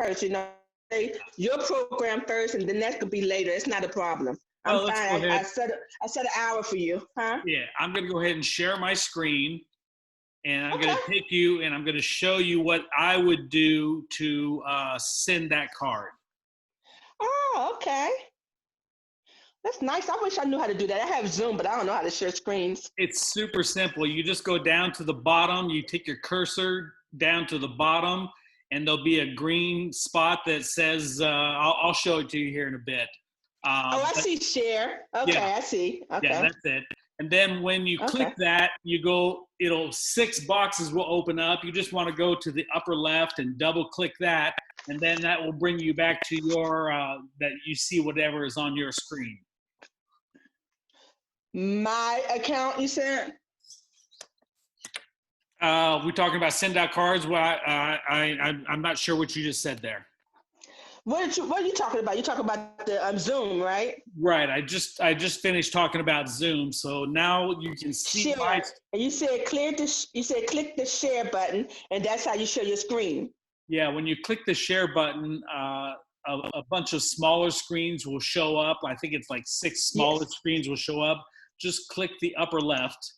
first, say your program first, and then that could be later. It's not a problem. I'm Well, let's go fine. ahead. I set an hour for you, huh? Yeah, I'm going to go ahead and share my screen, and I'm going Okay. to take you and I'm going to show you what I would do to send that card. Oh, okay. That's nice. I wish I knew how to do that. I have Zoom, but I don't know how to share screens. It's super simple. You just go down to the bottom, you take your cursor down to the bottom, and there'll be a green spot that says, I'll show it to you here in a bit. I see share. Okay, yeah, I see. Okay. Yeah, that's it. And then when you click Okay. that, it'll 6 boxes will open up. You just want to go to the upper left and double click that. And then that will bring you back to your, that you see whatever is on your screen. My account, you said? We're talking about send out cards. Well, I'm not sure what you just said there. What are you talking about? You talking about the Zoom, right? Right. I just finished talking about Zoom. So now you can see share. And you said click the share button, and that's how you show your screen. Yeah, when you click the share button, a bunch of smaller screens will show up. I think it's like 6 smaller screens will show up. Just click the upper left,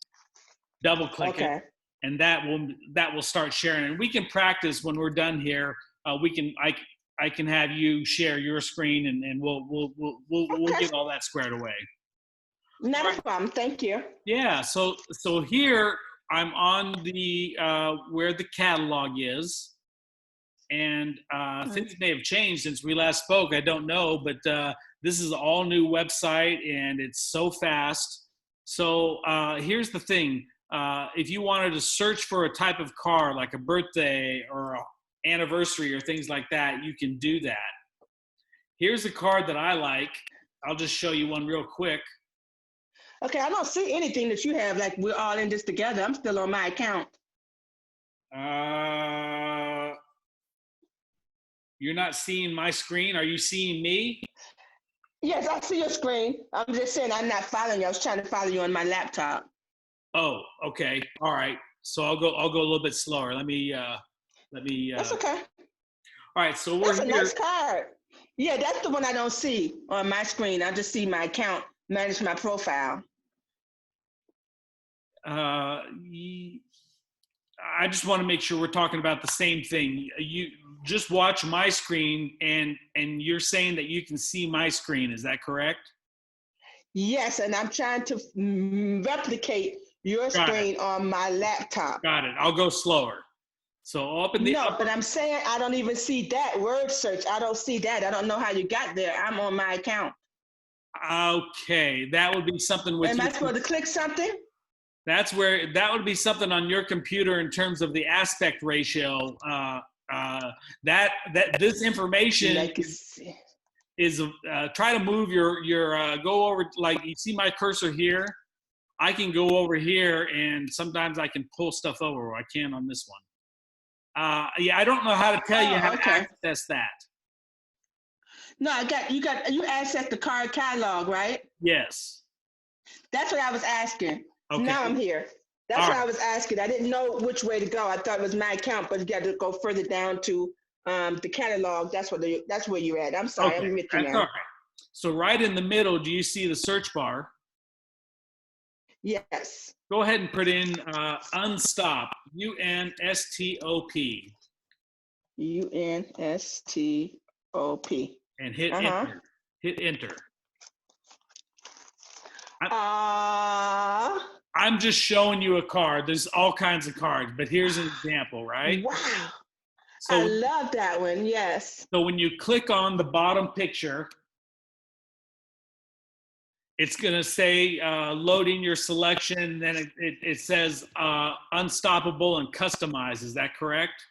double click it, and that will start sharing. And we can practice when we're done here. I can have you share your screen, and we'll get all that squared away. Not a problem. Thank you. Yeah. So here I'm on the where the catalog is. And things may have changed since we last spoke. I don't know, but this is an all new website, and it's so fast. So here's the thing. If you wanted to search for a type of card, like a birthday or an anniversary or things like that, you can do that. Here's a card that I like. I'll just show you one real quick. Okay, I don't see anything that you have, like we're all in this together. I'm still on my account. You're not seeing my screen. Are you seeing me? Yes, I see your screen. I'm just saying I'm not following you. I was trying to follow you on my laptop. Oh, okay. All right. So I'll go a little bit slower. Let me. That's okay. All right. So that's a nice card. Yeah, that's the one I don't see on my screen. I just see my account, manage my profile. I just want to make sure we're talking about the same thing. You just watch my screen, and you're saying that you can see my screen. Is that correct? Yes, and I'm trying to replicate your screen on my laptop. Got it. I'll go slower. So up in the but I'm saying I don't even see that word search. I don't see that. I don't know how you got there. I'm on my account. Okay, that would be something with. Am I supposed to click something? That would be something on your computer in terms of the aspect ratio. That this information is try to move your go over, like you see my cursor here. I can go over here, and sometimes I can pull stuff over. I can on this one. Yeah, I don't know how to tell you how to access that. No, you access the card catalog, right? Yes. That's what I was asking. Okay. Now I'm here. That's what I was asking. I didn't know which way to go. I thought it was my account, but you got to go further down to the catalog. That's where you're at. I'm sorry. I'm with you now. All right. So right in the middle, do you see the search bar? Yes. Go ahead and put in unstop. UNSTOP. UNSTOP. And hit enter. Hit enter. I'm just showing you a card. There's all kinds of cards, but here's an example, right? Wow. So, I love that one, yes. So when you click on the bottom picture, it's going to say loading your selection, and then it says unstoppable and customize. Is that correct?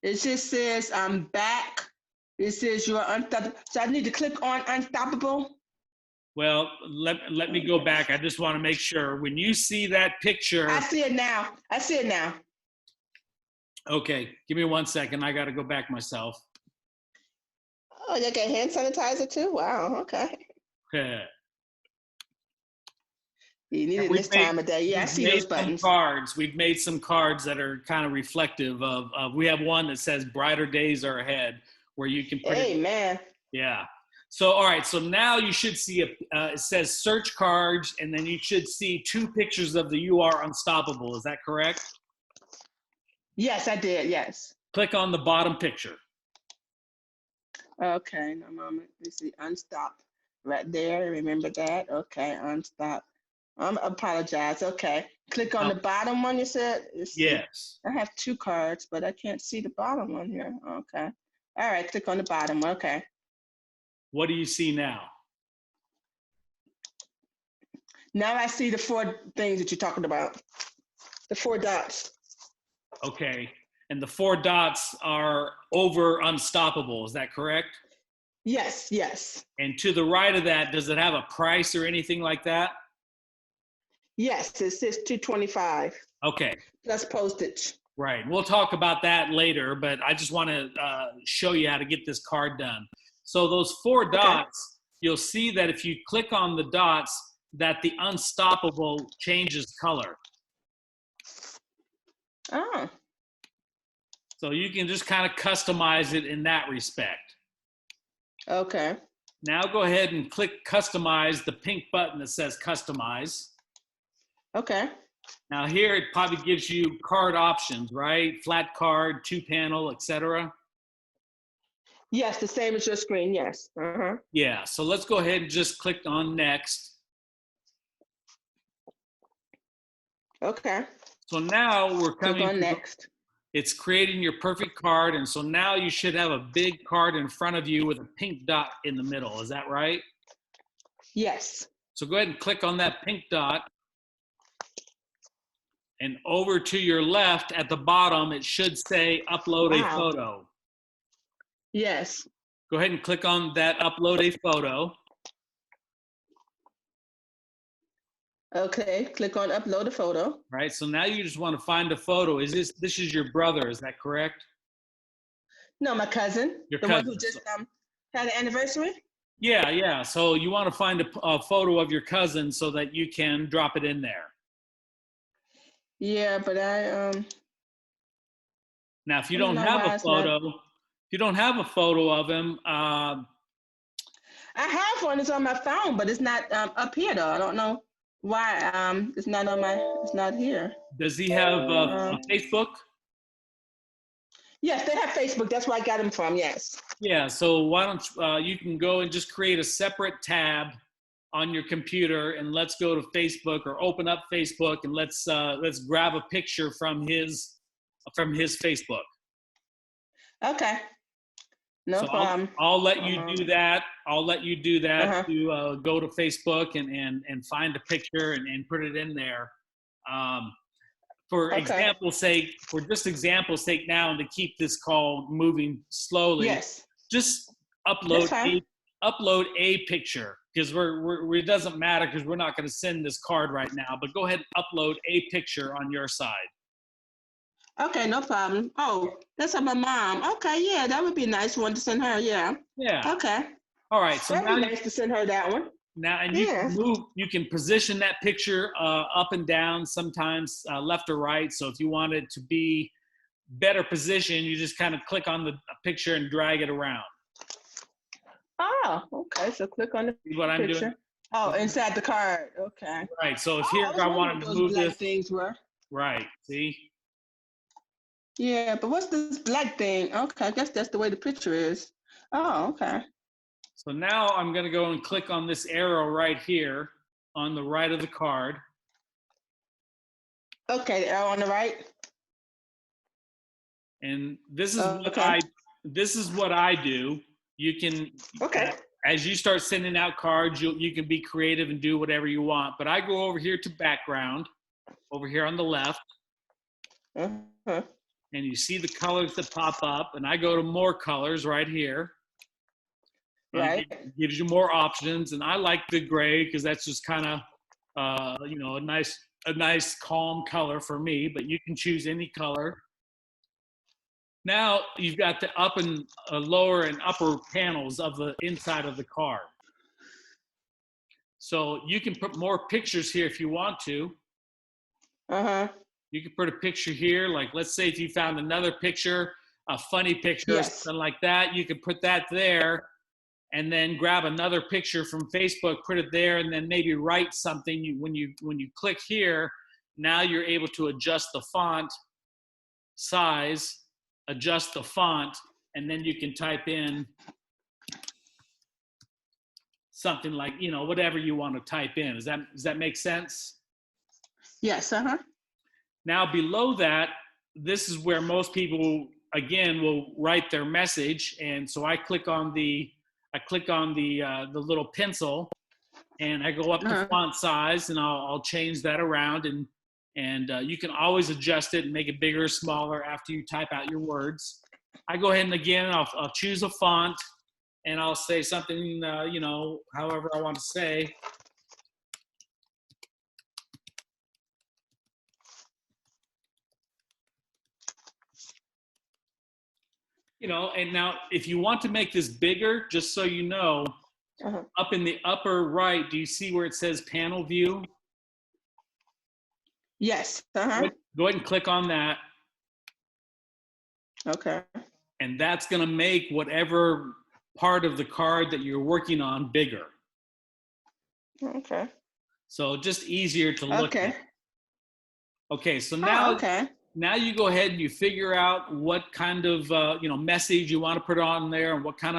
It just says I'm back. It says you're unstoppable. So I need to click on unstoppable? Well, let me go back. I just want to make sure. When you see that picture. I see it now. Okay, give me 1 second. I got to go back myself. Oh, you got hand sanitizer too? Wow, okay. You need it this time of day. Yeah, I see those buttons. We've made some cards that are kind of reflective of we have one that says brighter days are ahead, where you can put it. Man. Yeah. So, all right. So now you should see it says search cards, and then you should see 2 pictures of the You Are Unstoppable. Is that correct? Yes, I did. Yes. Click on the bottom picture. Okay. No moment. Let's see. Unstop. Right there. Remember that. Okay. Unstop. Apologize. Okay. Click on the bottom one you said? Yes. I have 2 cards, but I can't see the bottom one here. Okay. All right. Click on the bottom. Okay. What do you see now? Now I see the 4 things that you're talking about. The 4 dots. Okay. And the 4 dots are over Unstoppable. Is that correct? Yes. Yes. And to the right of that, does it have a price or anything like that? Yes, it says $225. Okay. Plus postage. Right. We'll talk about that later, but I just want to show you how to get this card done. So those 4 dots, you'll see that if you click on the dots, that the Unstoppable changes color. Oh. So you can just kind of customize it in that respect. Okay. Now go ahead and click Customize, the pink button that says Customize. Okay. Now here it probably gives you card options, right? Flat card, 2-panel, etc. Yes, the same as your screen. Yes. Yeah. So let's go ahead and just click on Next. Okay. So now we're coming on Next. It's creating your perfect card, and so now you should have a big card in front of you with a pink dot in the middle. Is that right? Yes. So go ahead and click on that pink dot. And over to your left at the bottom, it should say Upload a Photo. Yes. Go ahead and click on that Upload a Photo. Okay, click on Upload a Photo. Right, so now you just want to find a photo. This is your brother, is that correct? No, my cousin. Your cousin. One who just had an anniversary? Yeah. So you want to find a photo of your cousin so that you can drop it in there. Yeah, but now if you don't have a photo of him, I have one. It's on my phone, but it's not up here though. I don't know why it's not on it's not here. Does he have a Facebook? Yes, they have Facebook. That's where I got him from. Yes. Yeah. So why don't you can go and just create a separate tab on your computer, and let's go to Facebook or open up Facebook, and let's grab a picture from his Facebook. Okay. No problem. I'll let you do that. I'll let you do that to go to Facebook and find a picture and put it in there. For example's sake now, and to keep this call moving slowly, just upload a picture, because it doesn't matter, because we're not going to send this card right now, but go ahead and upload a picture on your side. Okay, no problem. Oh, that's of my mom. Okay, yeah, that would be a nice one to send her. Yeah. Okay. All right. So that'd be nice to send her that one. Now, and you can position that picture up and down, sometimes left or right. So if you want it to be better positioned, you just kind of click on the picture and drag it around. Oh, okay. So click on the picture. I'm doing? Oh, inside the card. Okay. Right. So if here I wanted to move this. Things were. Right. See? Yeah, but what's this black thing? Okay, I guess that's the way the picture is. Oh, okay. So now I'm going to go and click on this arrow right here on the right of the card. Okay, the arrow on the right. And this is what I do. You can as you start sending out cards, you can be creative and do whatever you want. But I go over here to background, over here on the left. And you see the colors that pop up, and I go to more colors right here. Right. It gives you more options, and I like the gray because that's just kind of, a nice calm color for me. But you can choose any color. Now you've got the up and lower and upper panels of the inside of the card. So you can put more pictures here if you want to. You can put a picture here, like let's say if you found another picture, a funny picture or something like that, you could put that there, and then grab another picture from Facebook, put it there, and then maybe write something. When you click here, now you're able to adjust the font size, adjust the font, and then you can type in something like, you know, whatever you want to type in. Does that make sense? Yes. Now below that, this is where most people again will write their message, and so I click on the little pencil, and I go up to font size, and I'll change that around, and you can always adjust it and make it bigger or smaller after you type out your words. I go ahead and again I'll choose a font, and I'll say something, you know, however I want to say. You know, and now if you want to make this bigger, just so you know, up in the upper right, do you see where it says panel view? Yes. Go ahead and click on that. Okay. And that's going to make whatever part of the card that you're working on bigger. Okay. So just easier to look at. Okay, so now, now you go ahead and you figure out what kind of you know, message you want to put on there, and what kind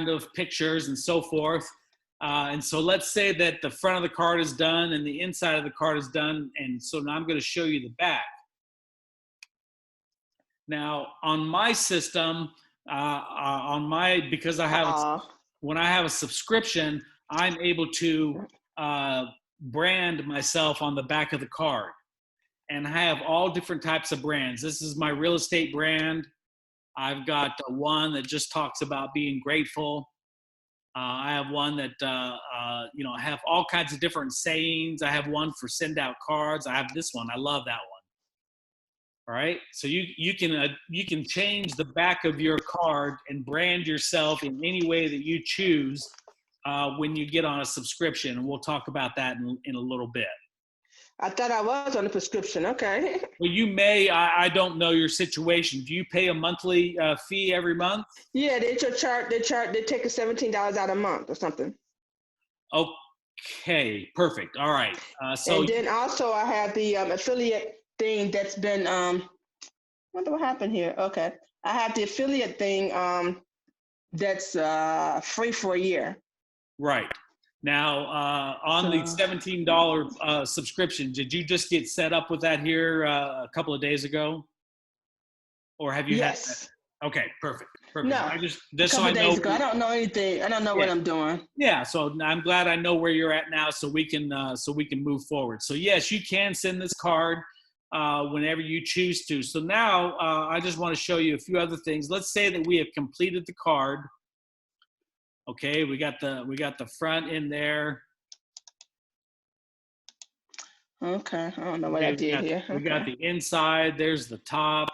of pictures and so forth. And so let's say that the front of the card is done and the inside of the card is done. And so now I'm going to show you the back. Now on my system, because I have, when I have a subscription, I'm able to brand myself on the back of the card. And I have all different types of brands. This is my real estate brand. I've got one that just talks about being grateful. I have one that, you know, I have all kinds of different sayings. I have one for send out cards. I have this one. I love that one. All right. So you can change the back of your card and brand yourself in any way that you choose when you get on a subscription. And we'll talk about that in a little bit. I thought I was on a prescription. Okay. Well, you may. I don't know your situation. Do you pay a monthly fee every month? Yeah, they take a $17 out a month or something. Okay, perfect. All right. So and then also I have the affiliate thing that's been. I wonder what happened here. Okay, I have the affiliate thing that's free for a year. Right. Now, on the $17 subscription, did you just get set up with that here a couple of days ago? Or have you had that? Okay, perfect. No, I just a couple days ago. I don't know anything. I don't know what I'm doing. Yeah, so I'm glad I know where you're at now, so we can move forward. So yes, you can send this card whenever you choose to. So now I just want to show you a few other things. Let's say that we have completed the card. Okay, we got the front in there. Okay, I don't know what I did here. We got the inside. There's the top.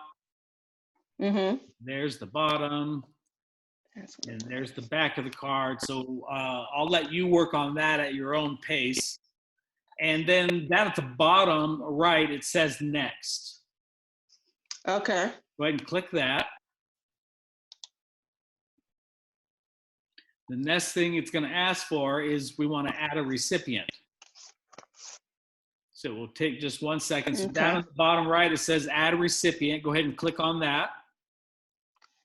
Mm-hmm. There's the bottom. And there's the back of the card. So I'll let you work on that at your own pace. And then down at the bottom right, it says next. Okay. Go ahead and click that. The next thing it's going to ask for is we want to add a recipient. So we'll take just 1 second. So down at the bottom right, it says add a recipient. Go ahead and click on that.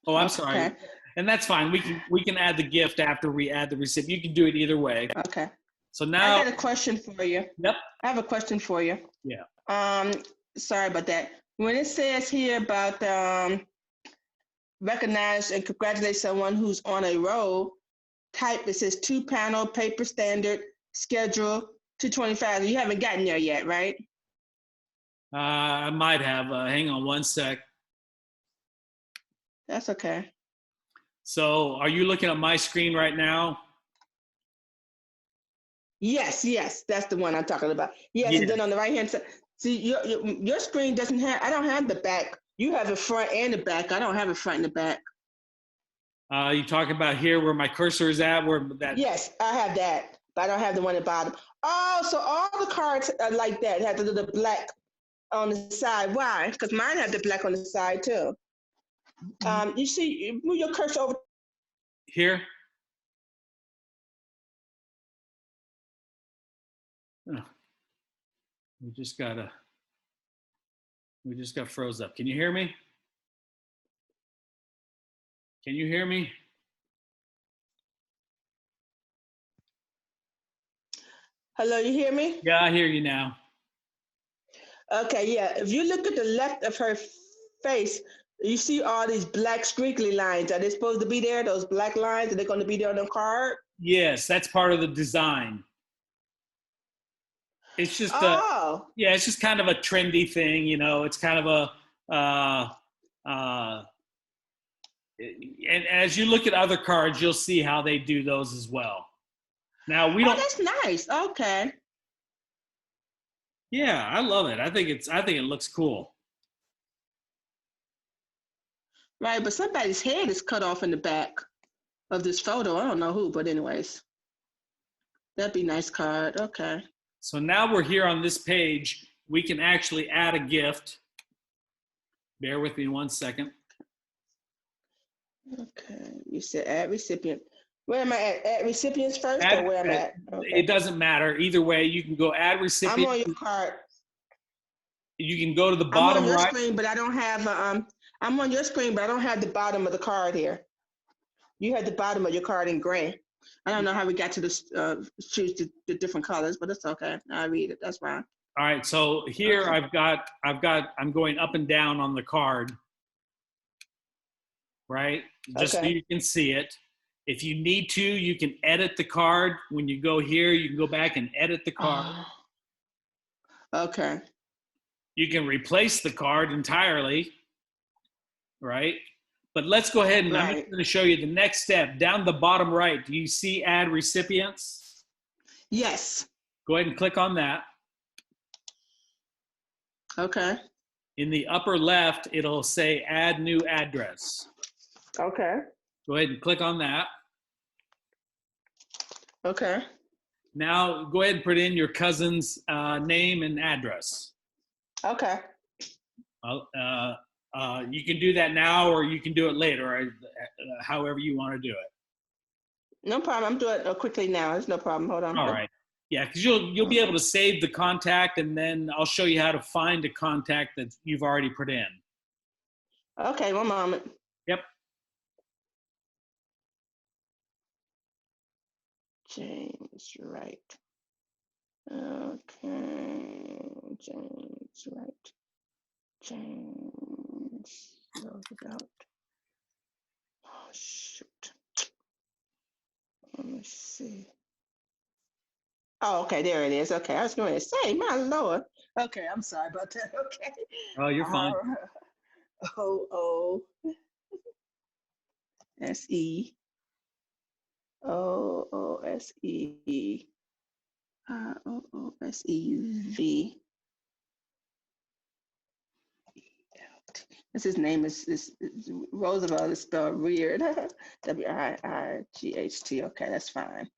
Oh, I'm sorry. And that's fine. We can add the gift after we add the recipient. You can do it either way. Okay. So now I got a question for you. Yep. I have a question for you. Yeah. Sorry about that. When it says here about recognize and congratulate someone who's on a roll, type, it says 2-panel paper standard schedule 225. You haven't gotten there yet, right? I might have. Hang on 1 sec. That's okay. So are you looking at my screen right now? Yes, that's the one I'm talking about. Yes, and then on the right-hand side, see, your screen doesn't have, I don't have the back. You have the front and the back. I don't have the front and the back. You talking about here where my cursor is at? Where that? Yes, I have that. but I don't have the one at the bottom. Oh, so all the cards are like that. Have the little black on the side. Why? Because mine have the black on the side too. You see, move your cursor over. Here. Oh, we just got froze up. Can you hear me? Can you hear me? Hello, you hear me? Yeah, I hear you now. Okay, yeah. If you look at the left of her face, you see all these black squiggly lines. Are they supposed to be there? Those black lines? Are they going to be there on the card? Yes, that's part of the design. It's just it's just kind of a trendy thing, you know. It's kind of and as you look at other cards, you'll see how they do those as well. Now we don't. That's nice. Okay. Yeah, I love it. I think it looks cool. Right, but somebody's head is cut off in the back of this photo. I don't know who, but anyways, that'd be a nice card. Okay. So now we're here on this page. We can actually add a gift. Bear with me 1 second. Okay. You said add recipient. Where am I at? Add recipients first or where am I at? Okay. It doesn't matter. Either way, you can go add recipient. I'm on your card. You can go to the bottom right. I'm on your screen, but I don't have I'm on your screen, but I don't have the bottom of the card here. You had the bottom of your card in gray. I don't know how we got to this choose the different colors, but it's okay. I read it. That's fine. All right. So here okay. I'm going up and down on the card. Right? Just so you can see it. If you need to, you can edit the card. When you go here, you can go back and edit the card. Okay. You can replace the card entirely, right? But let's go ahead and I'm going to show you the next step. Down the bottom right, do you see add recipients? Yes. Go ahead and click on that. Okay. In the upper left, it'll say add new address. Okay. Go ahead and click on that. Okay. Now go ahead and put in your cousin's name and address. Okay. You can do that now, or you can do it later, or however you want to do it. No problem. I'm doing it quickly now. There's no problem. Hold on. All right. Yeah, because you'll be able to save the contact, and then I'll show you how to find a contact that you've already put in. Okay, 1 moment. Yep. James Wright. Okay. James Wright. James Roosevelt. Oh, shoot. Let me see. Oh, okay, there it is. Okay, I was going to say, my Lord. Okay, I'm sorry about that. Okay. Oh, you're fine. O-O-S-E. O-O-S-E. O-O-S-E-V. His name is Roosevelt is spelled weird. W-I-I-G-H-T. Okay, that's fine.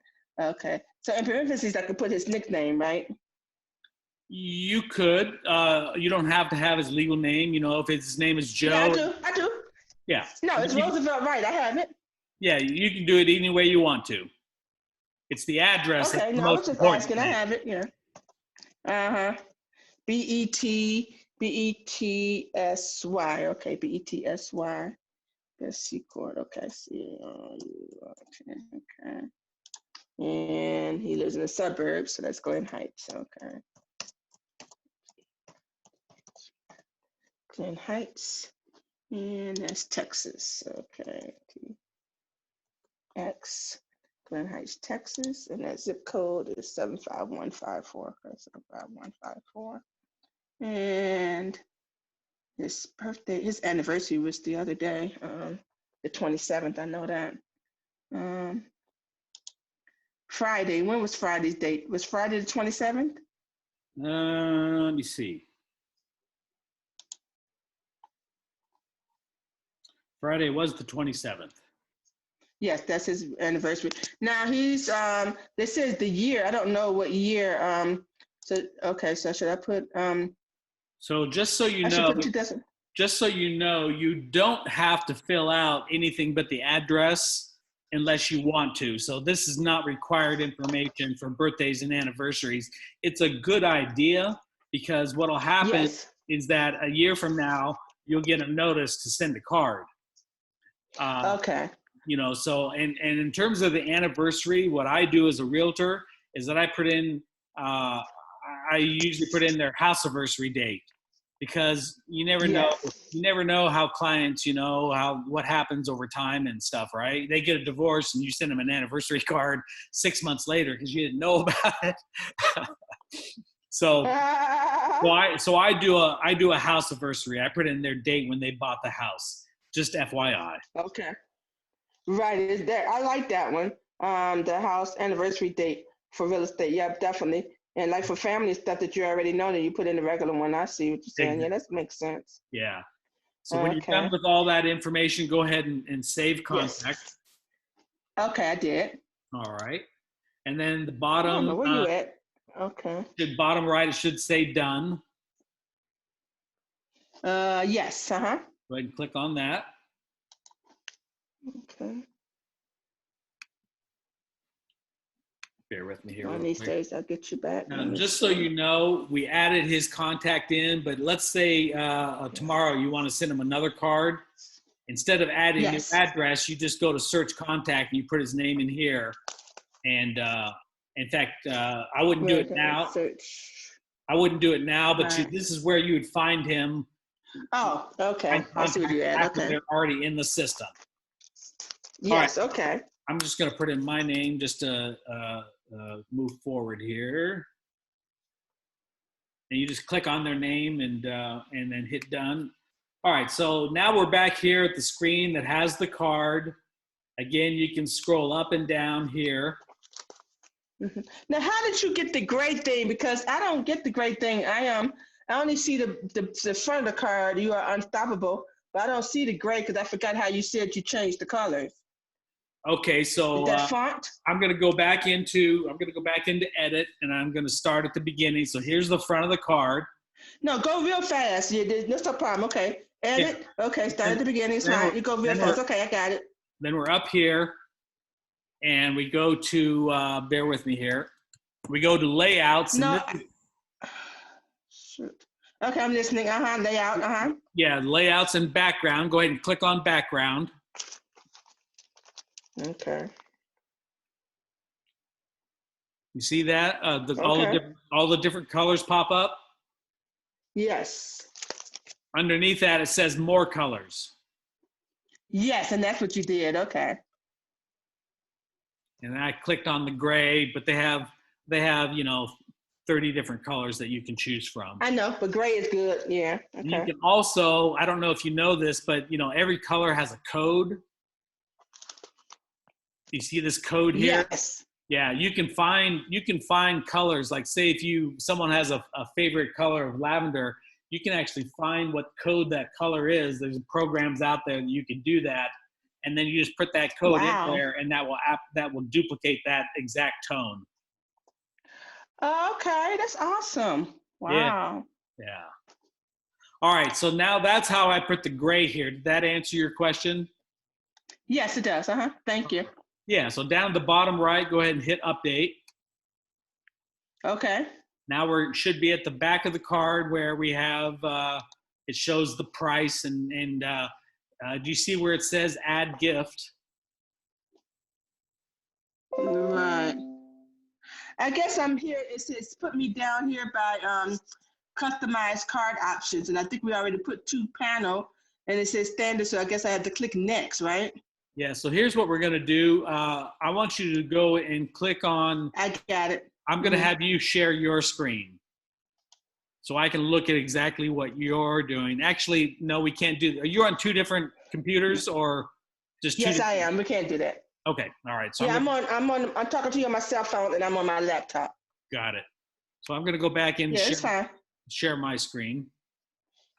Okay. So in parentheses, I could put his nickname, right? You could. You don't have to have his legal name. You know, if his name is Joe. Yeah, I do. Yeah. No, it's Roosevelt Wright. I have it. Yeah, you can do it any way you want to. It's the address. Okay, no, I was just asking. I have it. Yeah. B-E-T-S-Y. Okay, B-E-T-S-Y. Let's see, court. Okay, okay. And he lives in the suburbs, so that's Glen Heights. Okay. Glen Heights. And that's Texas. Okay. X. Glen Heights, Texas. And that zip code is 75154. Okay, 75154. And his birthday, his anniversary was the other day, the 27th. I know that. Friday. When was Friday's date? Was Friday the 27th? Let me see. Friday was the 27th. Yes, that's his anniversary. Now he's this is the year. I don't know what year. So okay, so should I put So just so you I should know, put 2000. just so you know, you don't have to fill out anything but the address unless you want to. So this is not required information for birthdays and anniversaries. It's a good idea because what'll happen Yes. is that a year from now, you'll get a notice to send a card. Okay. You know, so, and in terms of the anniversary, what I do as a realtor is that I put in, I usually put in their house anniversary date because you never Yes. know how clients, you know, what happens over time and stuff, right? They get a divorce and you send them an anniversary card 6 months later because you didn't know about it. So I do a house anniversary. I put in their date when they bought the house. Just FYI. Okay. Right, is there? I like that one. The house anniversary date for real estate. Yep, definitely. And like for family stuff that you already know, that you put in the regular one. I see what you're saying. Yeah, that makes sense. Yeah. So when you're done with all that information, go ahead and save contact. Yes. Okay, I did. All right. And then the I don't bottom, know where you at. Okay. bottom right, it should say done. Yes. Go ahead and click on that. Okay. Bear with me here. One of these days, I'll get you back. Just so you know, we added his contact in, but let's say tomorrow you want to send him another card. Instead of adding his address, you just go to search contact and you put his name in here. And in fact, I wouldn't do it now. I wouldn't do it now, but this is where you would find him. Oh, okay. I see what you're at. Okay. They're already in the system. Yes, right. Okay. I'm just going to put in my name just to move forward here. And you just click on their name and then hit done. All right, so now we're back here at the screen that has the card. Again, you can scroll up and down here. Mm-hmm. Now, how did you get the gray thing? Because I don't get the gray thing. I only see the front of the card. You are unstoppable, but I don't see the gray because I forgot how you said you changed the colors. Okay, so is that font? I'm gonna go back into edit, and I'm gonna start at the beginning. So here's the front of the card. No, go real fast. That's no problem. Okay, edit. Yeah. Okay, start at the beginning. It's fine. You go real fast. Okay, I got it. Then we're up here, and we go to bear with me here. We go to layouts. No. Shoot. Okay, I'm listening. Layout. Yeah, layouts and background. Go ahead and click on background. Okay. You see that? All the different colors pop up? Yes. Underneath that, it says more colors. Yes, and that's what you did. Okay. And I clicked on the gray, but they have 30 different colors that you can choose from. I know, but gray is good. Yeah. Okay. You can also, I don't know if you know this, but every color has a code. You see this code here? Yes. Yeah, you can find colors. Like say if someone has a favorite color of lavender, you can actually find what code that color is. There's programs out there that you can do that, and then you just put that code in there, and that will duplicate that exact tone. Okay, that's awesome. Wow. Yeah. All right, so now that's how I put the gray here. Did that answer your question? Yes, it does. Thank you. Yeah, so down at the bottom right, go ahead and hit update. Okay. Now we should be at the back of the card where we have, it shows the price and do you see where it says add gift? Right. I guess I'm here. It says put me down here by customized card options. And I think we already put 2 panel and it says standard. So I guess I have to click next, right? Yeah, so here's what we're going to do. I want you to go and click on. I got it. I'm going to have you share your screen so I can look at exactly what you're doing. Actually, no, we can't do that. Are you on 2 different computers or just 2? Yes, I am. We can't do that. Okay, all right. So yeah, I'm talking to you on my cell phone and I'm on my laptop. Got it. So I'm going to go back and share my screen.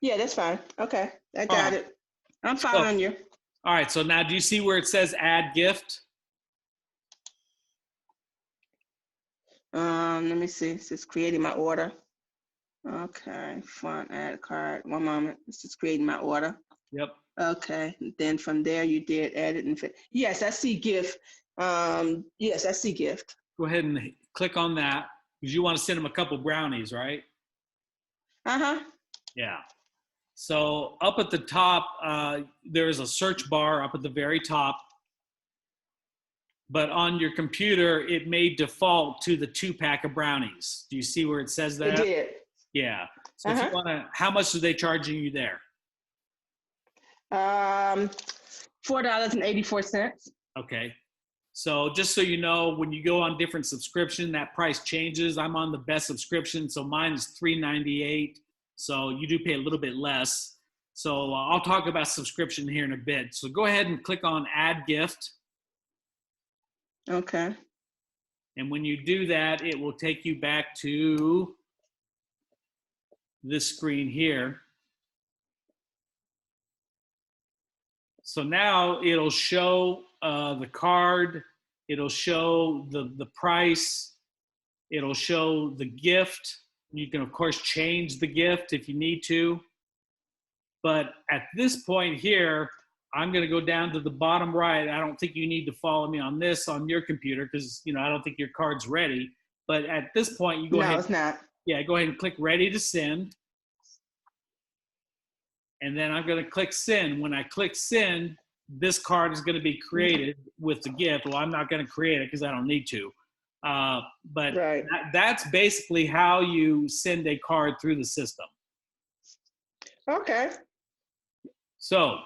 Yeah, that's fine. Okay, I got it. I'm following you. All right, so now do you see where it says add gift? Let me see. It's just creating my order. Okay, font, add card. One moment. It's just creating my order. Yep. Okay, then from there you did edit and fit. Yes, I see gift. Yes, I see gift. Go ahead and click on that because you want to send them a couple brownies, right? Uh-huh. Yeah. So up at the top, there's a search bar up at the very top. But on your computer, it may default to the 2-pack of brownies. Do you see where it says that? It did. Yeah. So if you want to, how much are they charging you there? $4.84. Okay. So just so you know, when you go on different subscription, that price changes. I'm on the best subscription, so mine is $3.98. So you do pay a little bit less. So I'll talk about subscription here in a bit. So go ahead and click on Add Gift. Okay. And when you do that, it will take you back to this screen here. So now it'll show the card, it'll show the price, it'll show the gift. You can, of course, change the gift if you need to. But at this point here, I'm going to go down to the bottom right. I don't think you need to follow me on this on your computer because, you know, I don't think your card's ready. But at this point, you go ahead. No, it's not. Yeah, go ahead and click Ready to Send. And then I'm going to click Send. When I click Send, this card is going to be created with the gift. Well, I'm not going to create it because I don't need to. But right. That's basically how you send a card through the system. Okay. So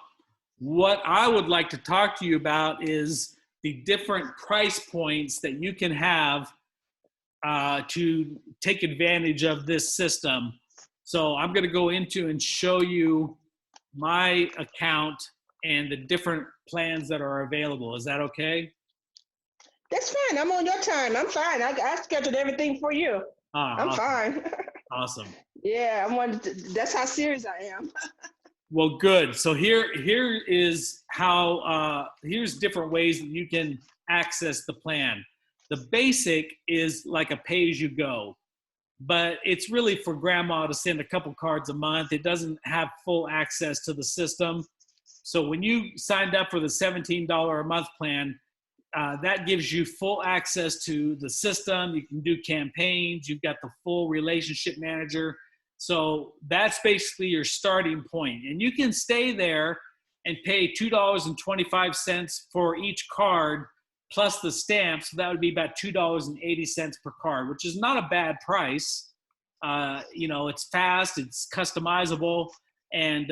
what I would like to talk to you about is the different price points that you can have to take advantage of this system. So I'm going to go into and show you my account and the different plans that are available. Is that okay? That's fine. I'm on your time. I'm fine. I scheduled everything for you. I'm awesome. fine. Awesome. Yeah, that's how serious I am. Well, good. So here is how, here's different ways that you can access the plan. The basic is like a pay-as-you-go, but it's really for grandma to send a couple cards a month. It doesn't have full access to the system. So when you signed up for the $17 a month plan, that gives you full access to the system. You can do campaigns. You've got the full relationship manager. So that's basically your starting point. And you can stay there and pay $2.25 for each card plus the stamp. So that would be about $2.80 per card, which is not a bad price. You know, it's fast, it's customizable, and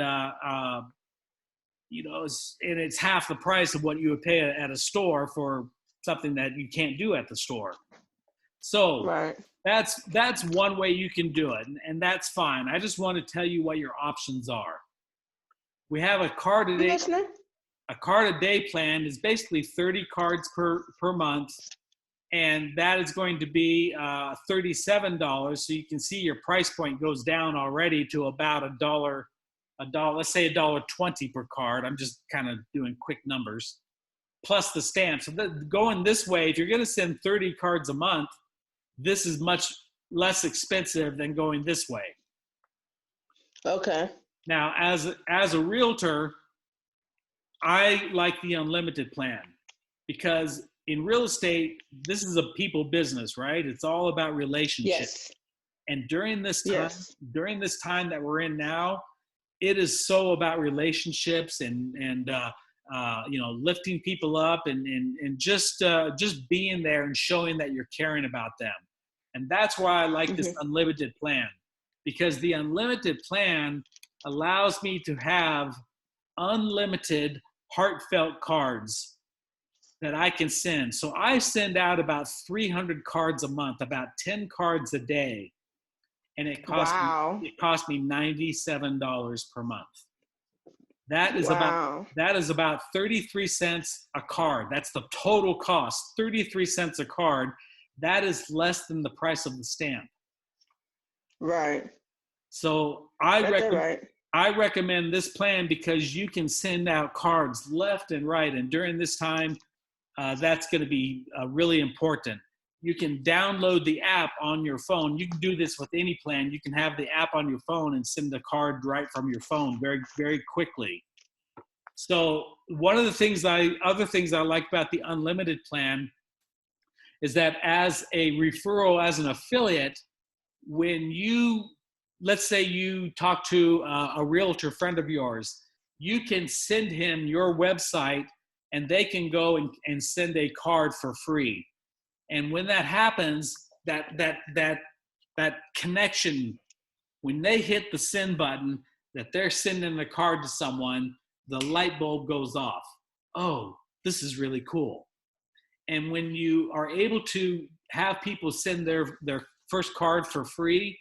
you know, it's half the price of what you would pay at a store for something that you can't do at the store. So right. That's one way you can do it, and that's fine. I just want to tell you what your options are. We have a card a day. A card a day plan is basically 30 cards per month, and that is going to be $37. So you can see your price point goes down already to about $1. Let's say $1.20 per card. I'm just kind of doing quick numbers, plus the stamp. So going this way, if you're going to send 30 cards a month, this is much less expensive than going this way. Okay. Now, as a realtor, I like the unlimited plan because in real estate, this is a people business, right? It's all about relationships. Yes. And during this time that we're in now, it is so about relationships and you know, lifting people up and just being there and showing that you're caring about them. And that's why I like this unlimited plan, because the unlimited plan allows me to have unlimited heartfelt cards that I can send. So I send out about 300 cards a month, about 10 cards a day. And it cost me $97 per month. That is about 33 cents a card. That's the total cost, 33 cents a card. That is less than the price of the stamp. Right. So I I recommend this plan because you can send out cards left and right. And during this time, that's going to be really important. You can download the app on your phone. You can do this with any plan. You can have the app on your phone and send the card right from your phone very, very quickly. So one of the other things I like about the unlimited plan is that as a referral, as an affiliate, when let's say you talk to a realtor friend of yours, you can send him your website and they can go and send a card for free. And when that happens, that connection, when they hit the send button, that they're sending the card to someone, the light bulb goes off. Oh, this is really cool. And when you are able to have people send their first card for free,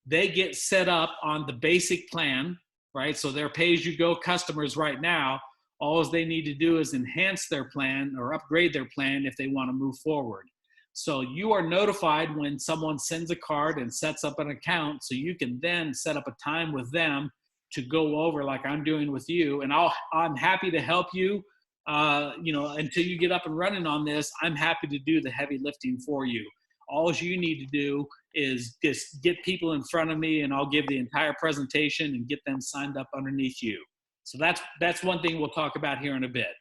they get set up on the basic plan, right? So they're pay-as-you-go customers right now. All they need to do is enhance their plan or upgrade their plan if they want to move forward. So you are notified when someone sends a card and sets up an account, so you can then set up a time with them to go over like I'm doing with you. And I'm happy to help you, until you get up and running on this. I'm happy to do the heavy lifting for you. All you need to do is just get people in front of me, and I'll give the entire presentation and get them signed up underneath you. So that's one thing we'll talk about here in a bit.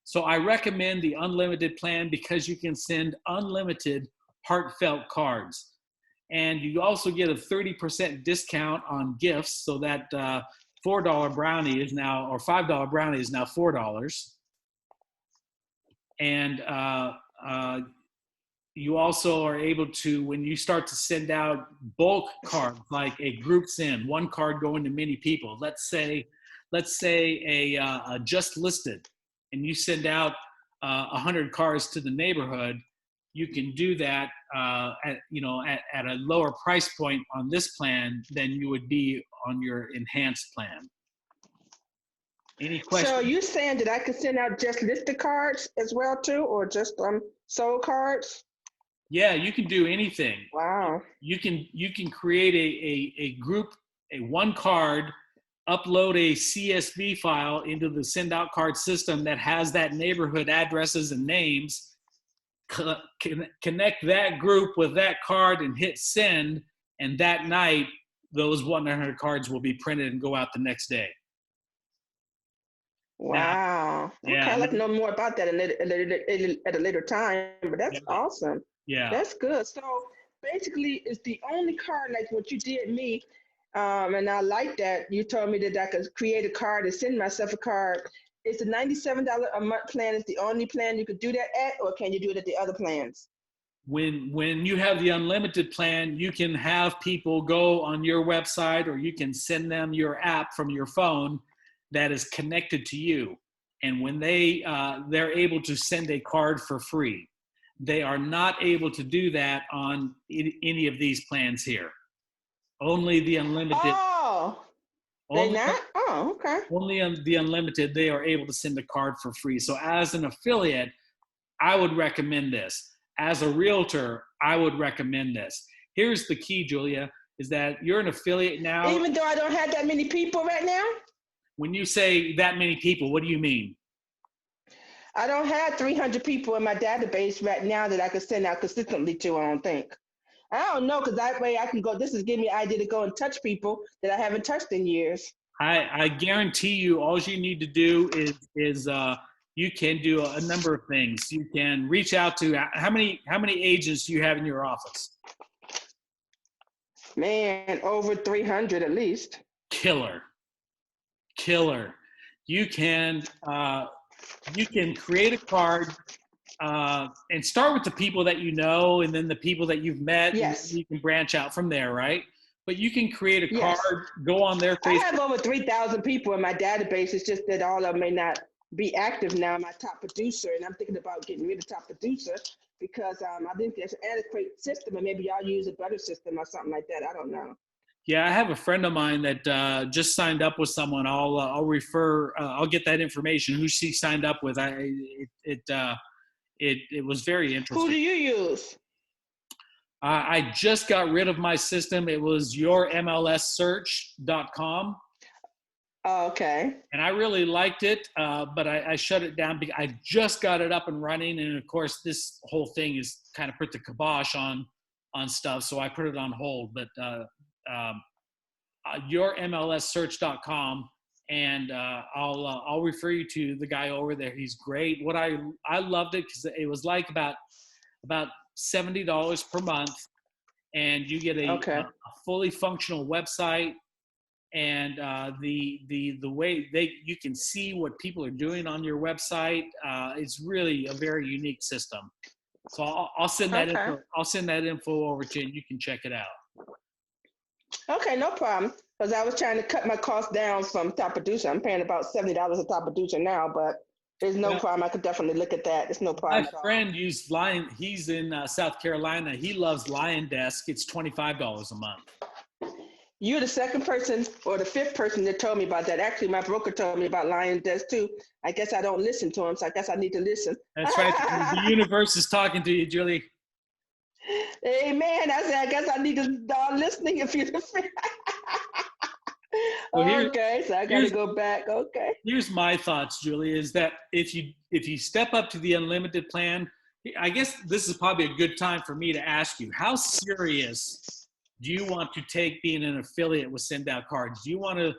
So I recommend the unlimited plan because you can send unlimited heartfelt cards. And you also get a 30% discount on gifts, so that $4 brownie is now, or $5 brownie is now $4. And you also are able to, when you start to send out bulk cards, like a group send, one card going to many people. Let's say a just listed, and you send out 100 cards to the neighborhood. You can do that at a lower price point on this plan than you would be on your enhanced plan. Any questions? So you saying that I could send out just listed cards as well too, or just sold cards? Yeah, you can do anything. Wow. You can create a group, a one card, upload a CSV file into the send out card system that has that neighborhood addresses and names, connect that group with that card and hit send, and that night those 100 cards will be printed and go out the next day. Wow. Okay, I'd like to know more about that at a later time, but that's awesome. Yeah. That's good. So basically, it's the only card like what you did me, and I like that. You told me that I could create a card and send myself a card. Is the $97 a month plan is the only plan you could do that at, or can you do it at the other plans? When you have the unlimited plan, you can have people go on your website, or you can send them your app from your phone that is connected to you. And when they're able to send a card for free. They are not able to do that on any of these plans here. Only the unlimited. Oh, they're not? Oh, okay. Only on the unlimited, they are able to send a card for free. So as an affiliate, I would recommend this. As a realtor, I would recommend this. Here's the key, Julia, is that you're an affiliate now. Even though I don't have that many people right now? When you say that many people, what do you mean? I don't have 300 people in my database right now that I can send out consistently to, I don't think. I don't know, because that way I can go, this is giving me an idea to go and touch people that I haven't touched in years. I guarantee you all you need to do is you can do a number of things. You can reach out to, how many agents do you have in your office? Man, over 300 at least. Killer. You can create a card and start with the people that you know, and then the people that you've met. Yes. You can branch out from there, right? But you can create a card, go on their Facebook. I have over 3,000 people in my database. It's just that all of them may not be active now. My top producer, and I'm thinking about getting rid of top producer because I think there's an adequate system, and maybe y'all use a better system or something like that. I don't know. Yeah, I have a friend of mine that just signed up with someone. I'll refer. I'll get that information. Who she signed up with? It was very interesting. Who do you use? I just got rid of my system. It was yourmlssearch.com. Oh, okay. And I really liked it, but I shut it down because I just got it up and running. And of course, this whole thing is kind of put the kibosh on stuff, so I put it on hold. But yourmlssearch.com, and I'll refer you to the guy over there. He's great. What I loved it because it was like about $70 per month, and you get a fully functional website, and the way you can see what people are doing on your website. It's really a very unique system. So I'll send that info. I'll send that info over to you, and you can check it out. Okay, no problem. Because I was trying to cut my costs down from Top Producer. I'm paying about $70 a Top Producer now, but there's no problem. I could definitely look at that. It's no problem. My friend used Lion. He's in South Carolina. He loves Lion Desk. It's $25 a month. You're the second person or the fifth person that told me about that. Actually, my broker told me about Lion Desk too. I guess I don't listen to him, so I guess I need to listen. That's right. The universe is talking to you, Julie. Amen. I said, I guess I need to start listening if you're the friend. Okay, so I got to go back. Okay. Here's my thoughts, Julie, is that if you step up to the unlimited plan, I guess this is probably a good time for me to ask you, how serious do you want to take being an affiliate with Send Out Cards? Do you want to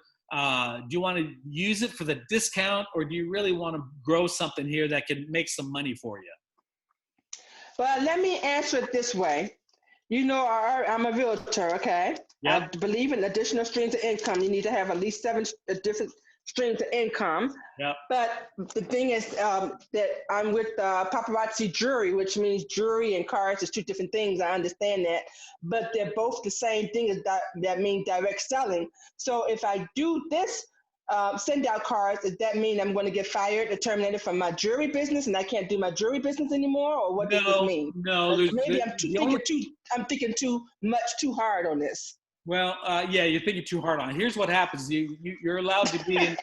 use it for the discount, or do you really want to grow something here that can make some money for you? Well, let me answer it this way. You know, I'm a realtor, okay? Yep. I believe in additional streams of income. You need to have at least 7 different streams of income. Yep. But the thing is that I'm with Paparazzi Jewelry, which means jewelry and cards is 2 different things. I understand that. But they're both the same thing. That means direct selling. So if I do this, Send Out Cards, does that mean I'm going to get fired or terminated from my jewelry business and I can't do my jewelry business anymore? Or what does this mean? No. Maybe I'm thinking too hard on this. Well, yeah, you're thinking too hard on it. Here's what happens. You're allowed to be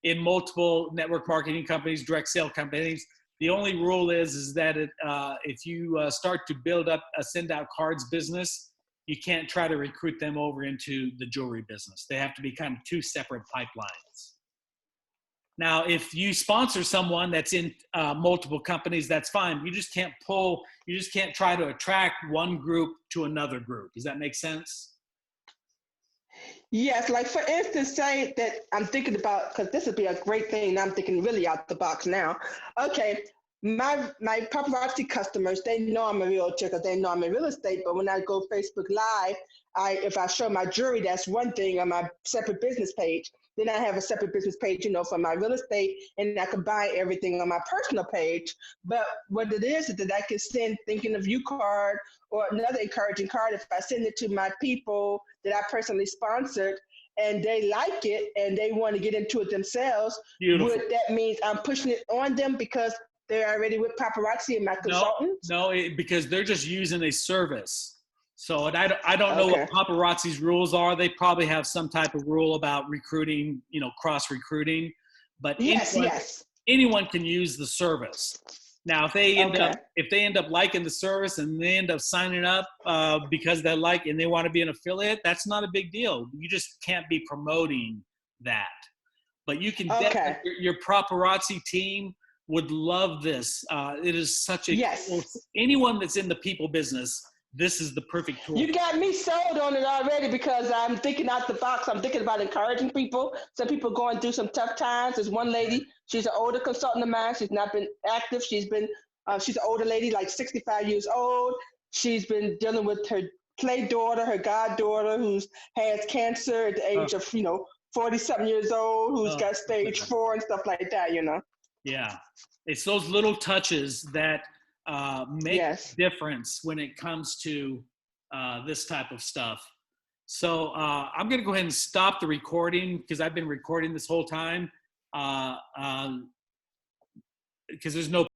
in multiple network marketing companies, direct sale companies. The only rule is that if you start to build up a Send Out Cards business, you can't try to recruit them over into the jewelry business. They have to be kind of 2 separate pipelines. Now, if you sponsor someone that's in multiple companies, that's fine. You just can't try to attract one group to another group. Does that make sense? Yes, like for instance, say that I'm thinking about, because this would be a great thing, and I'm thinking really out the box now. Okay, my paparazzi customers, they know I'm a realtor because they know I'm in real estate, but when I go Facebook Live, if I show my jewelry, that's one thing on my separate business page. Then I have a separate business page, for my real estate, and I combine everything on my personal page. But what it is that I can send Thinking of You card or another encouraging card if I send it to my people that I personally sponsored and they like it and they want to get into it themselves. Beautiful. Would that means I'm pushing it on them because they're already with paparazzi and my consultants? No, because they're just using a service. So, and I don't know what paparazzi's rules are. They probably have some type of rule about recruiting, cross recruiting. But anyone can use the service. Now, if they end up liking the service and they end up signing up because they like and they want to be an affiliate, that's not a big deal. You just can't be promoting that. But you can your paparazzi team would love this. It is such a anyone that's in the people business, this is the perfect tool. You got me sold on it already because I'm thinking out the box. I'm thinking about encouraging people. Some people going through some tough times. There's one lady, she's an older consultant of mine. She's not been active. She's an older lady, like 65 years old. She's been dealing with her play daughter, her goddaughter, who has cancer at the age of, 40-something years old, who's got stage 4 and stuff like that, Yeah. It's those little touches that make a difference when it comes to this type of stuff. So I'm going to go ahead and stop the recording because I've been recording this whole time because there's no